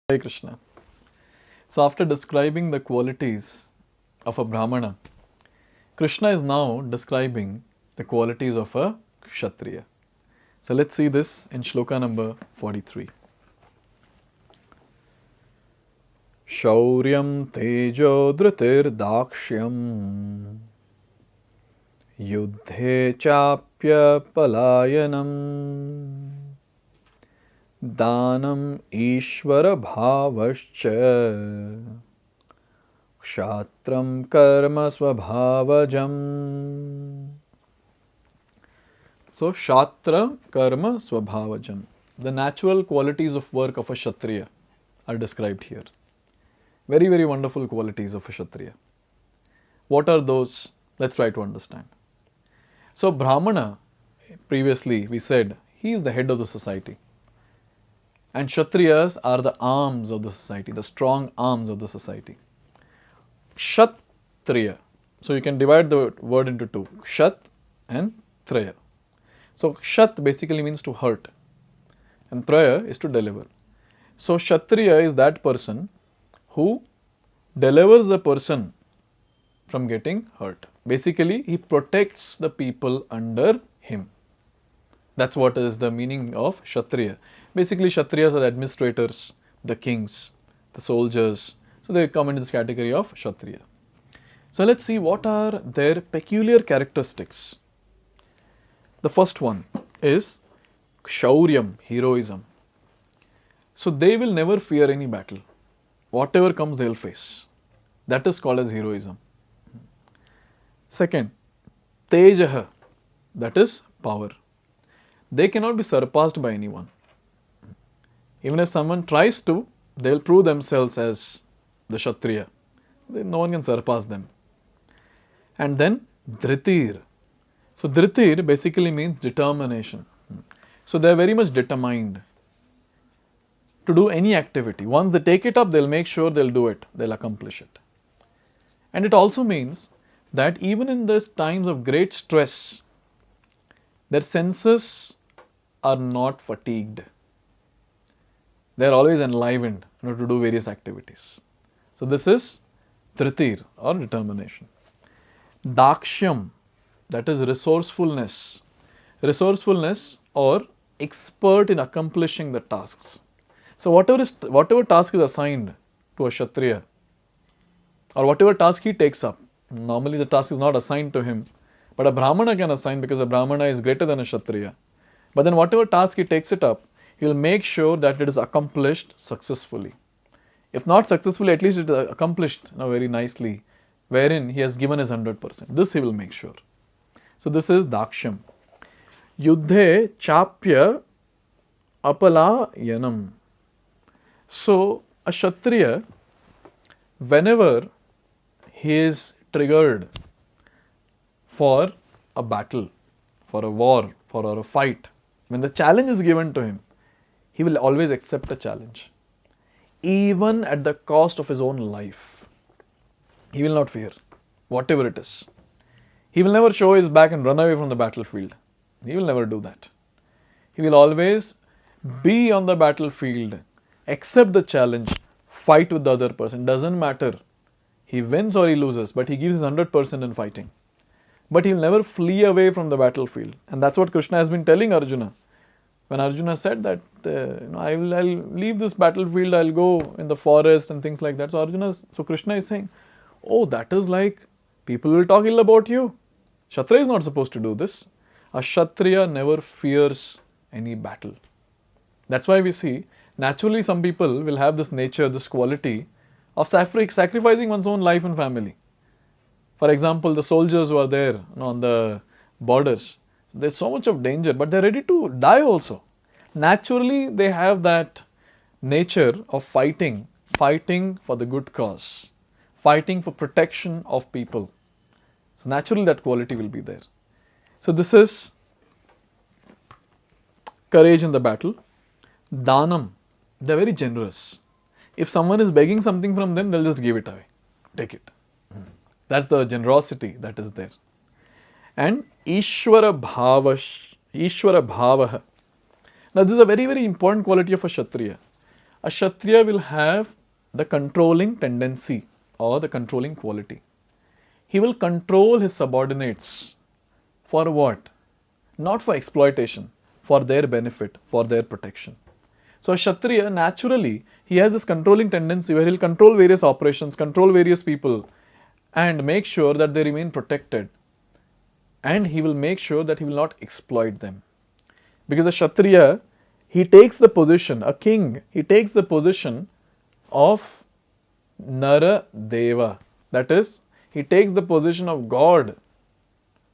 Hare Krishna. So after describing the qualities of a Brahmana, Krishna is now describing the qualities of a Kshatriya. So let's see this in Shloka number 43. Shauryam tejo dhritir dakshyam yuddhe chapya palayanam Danam Ishvara Bhavascha Kshatram Karma Swabhavajam. So, Shatra Karma Swabhavajam. The natural qualities of work of a Kshatriya are described here. Very, very wonderful qualities of a Kshatriya. What are those? Let's try to understand. So, Brahmana, previously we said, he is the head of the society. And Kshatriyas are the arms of the society, the strong arms of the society. Kshatriya. So you can divide the word into two, Kshat and Traya. So Kshat basically means to hurt and Traya is to deliver. So Kshatriya is that person who delivers the person from getting hurt. Basically, he protects the people under him. That's what is the meaning of Kshatriya. Basically, Kshatriyas are the administrators, the kings, the soldiers. So they come into this category of Kshatriya. So let's see what are their peculiar characteristics. The first one is Kshauriyam, heroism. So they will never fear any battle. Whatever comes, they will face. That is called as heroism. Second, Tejaha, that is power. They cannot be surpassed by anyone. Even if someone tries to, they will prove themselves as the Kshatriya. No one can surpass them. And then Dhritir. So Dhritir basically means determination. So they are very much determined to do any activity. Once they take it up, they will make sure they will do it, they will accomplish it. And it also means that even in these times of great stress, their senses are not fatigued. They are always enlivened to do various activities. So this is Dhritir or determination. Dakshyam, that is resourcefulness. Resourcefulness or expert in accomplishing the tasks. So whatever task is assigned to a Kshatriya or whatever task he takes up, normally the task is not assigned to him, but a Brahmana can assign because a Brahmana is greater than a Kshatriya. But then whatever task he takes it up, he will make sure that it is accomplished successfully. If not successfully, at least it is accomplished very nicely, wherein he has given his 100%. This he will make sure. So this is Dakshyam. Yuddhe Chapya Apalayanam. So a Kshatriya, whenever he is triggered for a battle, for a war, for a fight, when the challenge is given to him, he will always accept a challenge, even at the cost of his own life. He will not fear, whatever it is. He will never show his back and run away from the battlefield. He will never do that. He will always be on the battlefield, accept the challenge, fight with the other person. Doesn't matter. He wins or he loses, but he gives his 100% in fighting. But he will never flee away from the battlefield. And that's what Krishna has been telling Arjuna. When Arjuna said that, I'll leave this battlefield, I'll go in the forest and things like that. So Krishna is saying, oh, that is like people will talk ill about you. Kshatriya is not supposed to do this. A Kshatriya never fears any battle. That's why we see, naturally some people will have this nature, this quality of sacrificing one's own life and family. For example, the soldiers who are there on the borders, there's so much of danger, but they're ready to die also. Naturally, they have that nature of fighting for the good cause, fighting for protection of people. So naturally that quality will be there. So this is courage in the battle. Danam, they're very generous. If someone is begging something from them, they'll just give it away. Take it. That's the generosity that is there. And Ishvara Bhavaha. Now this is a very, very important quality of a Kshatriya. A Kshatriya will have the controlling tendency or the controlling quality. He will control his subordinates. For what? Not for exploitation, for their benefit, for their protection. So a Kshatriya, naturally, he has this controlling tendency where he'll control various operations, control various people, and make sure that they remain protected. And he will make sure that he will not exploit them. Because a Kshatriya, he takes the position, a king, he takes the position of Nara Deva. That is, he takes the position of God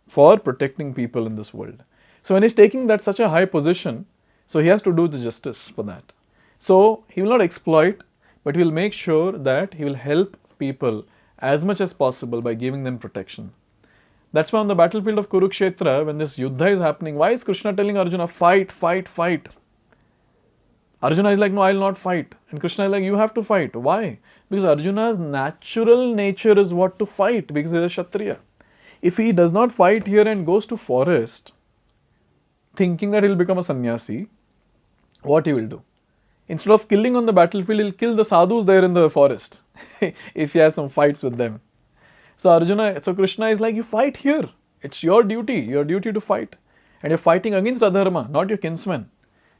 for protecting people in this world. So when he's taking that such a high position, so he has to do the justice for that. So he will not exploit, but he will make sure that he will help people as much as possible by giving them protection. That's why on the battlefield of Kurukshetra, when this Yuddha is happening, why is Krishna telling Arjuna, fight, fight, fight? Arjuna is like, no, I will not fight. And Krishna is like, you have to fight. Why? Because Arjuna's natural nature is what? To fight, because he is a Kshatriya. If he does not fight here and goes to forest, thinking that he will become a sannyasi, what he will do? Instead of killing on the battlefield, he will kill the sadhus there in the forest, if he has some fights with them. So Krishna is like, you fight here. It's your duty to fight. And you're fighting against adharma, not your kinsmen.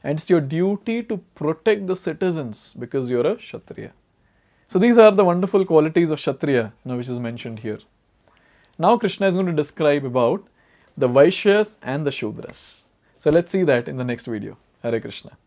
And it's your duty to protect the citizens because you're a Kshatriya. So these are the wonderful qualities of Kshatriya, which is mentioned here. Now Krishna is going to describe about the Vaishyas and the Shudras. So let's see that in the next video. Hare Krishna.